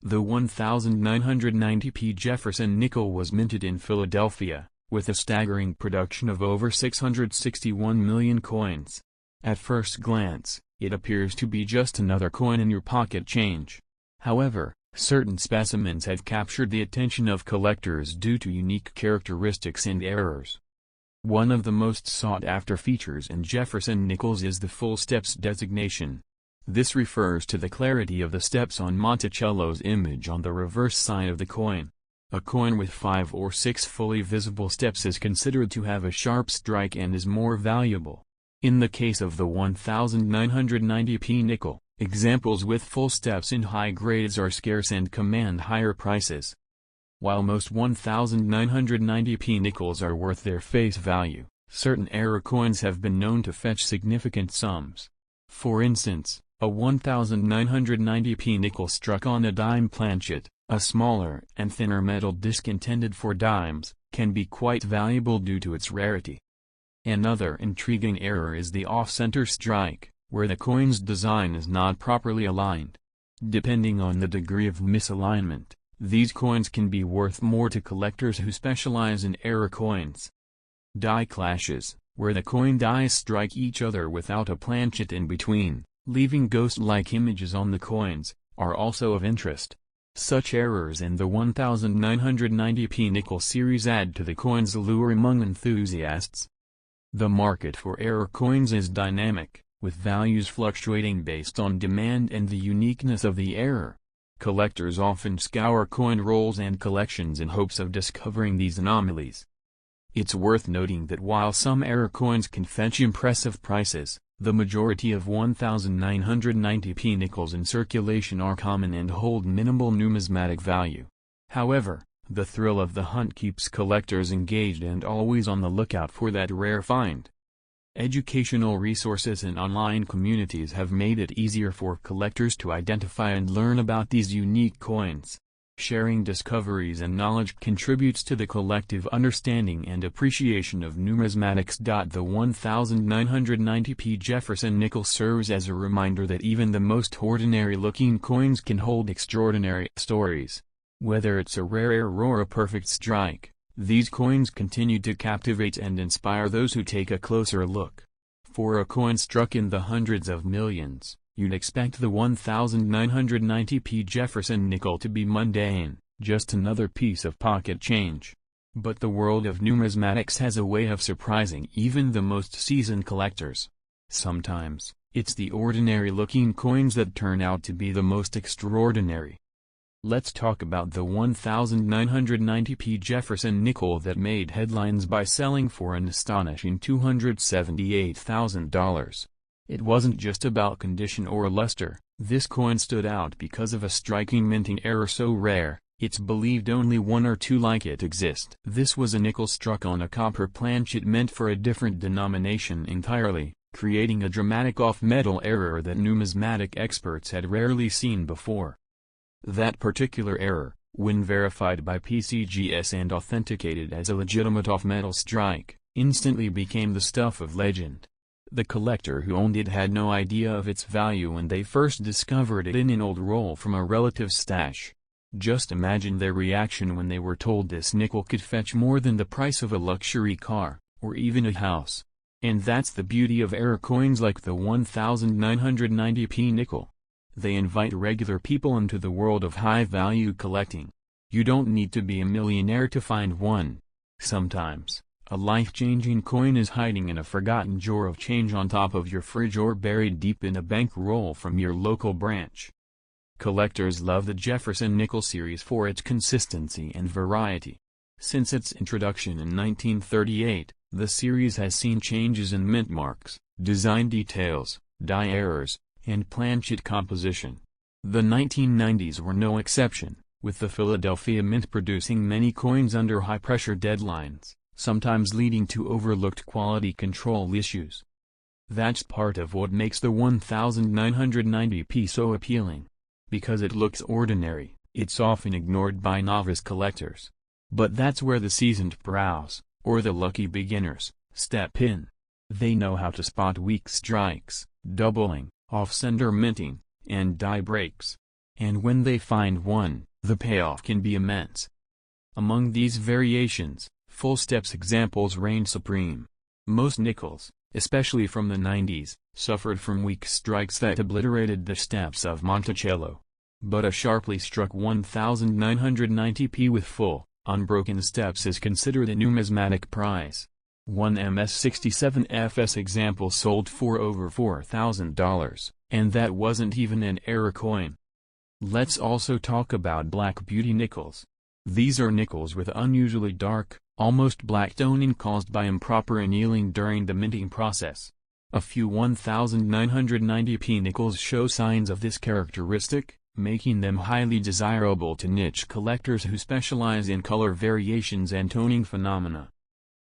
The 1990p Jefferson nickel was minted in Philadelphia, with a staggering production of over 661 million coins. At first glance, it appears to be just another coin in your pocket change. However, certain specimens have captured the attention of collectors due to unique characteristics and errors. One of the most sought-after features in Jefferson nickels is the full steps designation. This refers to the clarity of the steps on Monticello's image on the reverse side of the coin. A coin with 5 or 6 fully visible steps is considered to have a sharp strike and is more valuable. In the case of the 1990p nickel, examples with full steps in high grades are scarce and command higher prices. While most 1990p nickels are worth their face value, certain error coins have been known to fetch significant sums. For instance, a 1990p nickel struck on a dime planchet, a smaller and thinner metal disc intended for dimes, can be quite valuable due to its rarity. Another intriguing error is the off-center strike, where the coin's design is not properly aligned. Depending on the degree of misalignment, these coins can be worth more to collectors who specialize in error coins. Die clashes, where the coin dies strike each other without a planchet in between, leaving ghost-like images on the coins, are also of interest. Such errors in the 1990p nickel series add to the coin's allure among enthusiasts. The market for error coins is dynamic, with values fluctuating based on demand and the uniqueness of the error. Collectors often scour coin rolls and collections in hopes of discovering these anomalies. It's worth noting that while some error coins can fetch impressive prices, the majority of 1990p nickels in circulation are common and hold minimal numismatic value. However, the thrill of the hunt keeps collectors engaged and always on the lookout for that rare find. Educational resources and online communities have made it easier for collectors to identify and learn about these unique coins. Sharing discoveries and knowledge contributes to the collective understanding and appreciation of numismatics. The 1990p Jefferson nickel serves as a reminder that even the most ordinary-looking coins can hold extraordinary stories. Whether it's a rare error or a perfect strike, these coins continue to captivate and inspire those who take a closer look. For a coin struck in the hundreds of millions, you'd expect the 1990p Jefferson nickel to be mundane, just another piece of pocket change. But the world of numismatics has a way of surprising even the most seasoned collectors. Sometimes, it's the ordinary-looking coins that turn out to be the most extraordinary. Let's talk about the 1990p Jefferson nickel that made headlines by selling for an astonishing $278,000. It wasn't just about condition or luster. This coin stood out because of a striking minting error so rare, it's believed only one or two like it exist. This was a nickel struck on a copper planchet meant for a different denomination entirely, creating a dramatic off-metal error that numismatic experts had rarely seen before. That particular error, when verified by PCGS and authenticated as a legitimate off-metal strike, instantly became the stuff of legend. The collector who owned it had no idea of its value when they first discovered it in an old roll from a relative's stash. Just imagine their reaction when they were told this nickel could fetch more than the price of a luxury car, or even a house. And that's the beauty of error coins like the 1990p nickel. They invite regular people into the world of high-value collecting. You don't need to be a millionaire to find one. Sometimes, a life-changing coin is hiding in a forgotten drawer of change on top of your fridge or buried deep in a bank roll from your local branch. Collectors love the Jefferson nickel series for its consistency and variety. Since its introduction in 1938, the series has seen changes in mint marks, design details, die errors, and planchet composition. The 1990s were no exception, with the Philadelphia Mint producing many coins under high-pressure deadlines, sometimes leading to overlooked quality control issues. That's part of what makes the 1990p so appealing. Because it looks ordinary, it's often ignored by novice collectors. But that's where the seasoned pros, or the lucky beginners, step in. They know how to spot weak strikes, doubling, off-center minting, and die breaks. And when they find one, the payoff can be immense. Among these variations, full steps examples reign supreme. Most nickels, especially from the 90s, suffered from weak strikes that obliterated the steps of Monticello. But a sharply struck 1990p with full, unbroken steps is considered a numismatic prize. One MS-67FS example sold for over $4,000, and that wasn't even an error coin. Let's also talk about Black Beauty nickels. These are nickels with unusually dark, almost black toning caused by improper annealing during the minting process. A few 1990p nickels show signs of this characteristic, making them highly desirable to niche collectors who specialize in color variations and toning phenomena.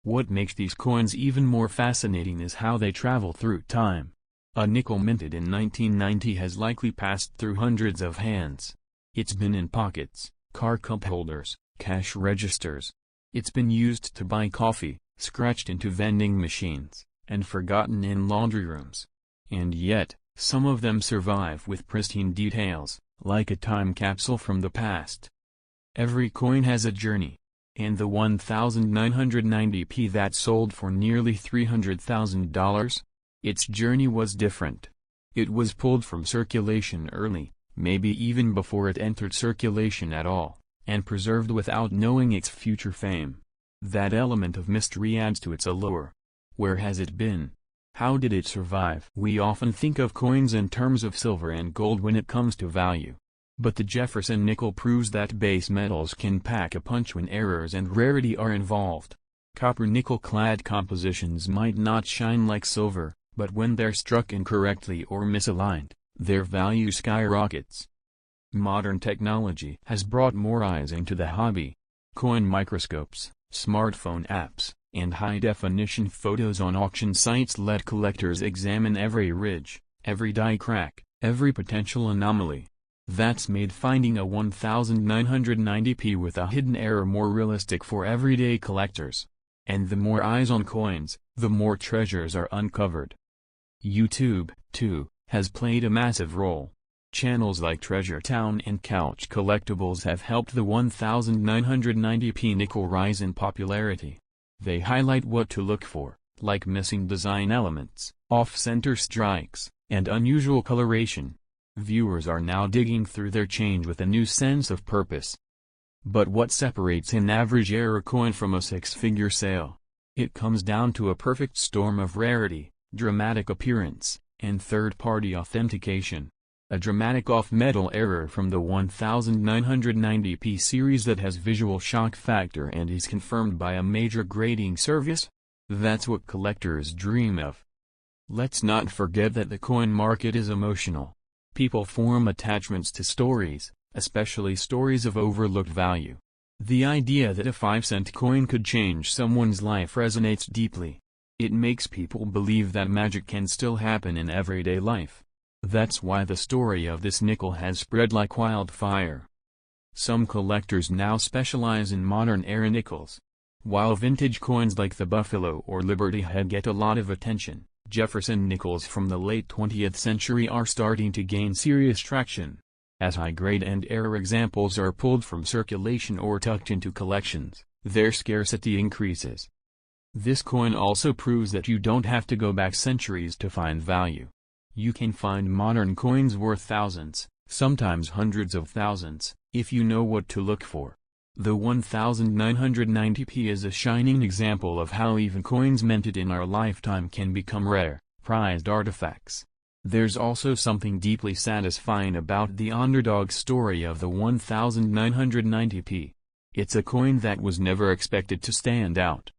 What makes these coins even more fascinating is how they travel through time. A nickel minted in 1990 has likely passed through hundreds of hands. It's been in pockets, car cup holders, cash registers. It's been used to buy coffee, scratched into vending machines, and forgotten in laundry rooms. And yet, some of them survive with pristine details, like a time capsule from the past. Every coin has a journey. And the 1990p that sold for nearly $300,000? Its journey was different. It was pulled from circulation early, maybe even before it entered circulation at all, and preserved without knowing its future fame. That element of mystery adds to its allure. Where has it been? How did it survive? We often think of coins in terms of silver and gold when it comes to value. But the Jefferson nickel proves that base metals can pack a punch when errors and rarity are involved. Copper-nickel-clad compositions might not shine like silver, but when they're struck incorrectly or misaligned, their value skyrockets. Modern technology has brought more eyes into the hobby. Coin microscopes, smartphone apps, and high-definition photos on auction sites let collectors examine every ridge, every die crack, every potential anomaly. That's made finding a 1990p with a hidden error more realistic for everyday collectors. And the more eyes on coins, the more treasures are uncovered. YouTube, too, has played a massive role. Channels like Treasure Town and Couch Collectibles have helped the 1990p nickel rise in popularity. They highlight what to look for, like missing design elements, off-center strikes, and unusual coloration. Viewers are now digging through their change with a new sense of purpose. But what separates an average error coin from a six-figure sale? It comes down to a perfect storm of rarity, dramatic appearance, and third-party authentication. A dramatic off-metal error from the 1990p series that has visual shock factor and is confirmed by a major grading service? That's what collectors dream of. Let's not forget that the coin market is emotional. People form attachments to stories, especially stories of overlooked value. The idea that a 5-cent coin could change someone's life resonates deeply. It makes people believe that magic can still happen in everyday life. That's why the story of this nickel has spread like wildfire. Some collectors now specialize in modern-era nickels. While vintage coins like the Buffalo or Liberty Head get a lot of attention, Jefferson nickels from the late 20th century are starting to gain serious traction. As high-grade and error examples are pulled from circulation or tucked into collections, their scarcity increases. This coin also proves that you don't have to go back centuries to find value. You can find modern coins worth thousands, sometimes hundreds of thousands, if you know what to look for. The 1990p is a shining example of how even coins minted in our lifetime can become rare, prized artifacts. There's also something deeply satisfying about the underdog story of the 1990p. It's a coin that was never expected to stand out,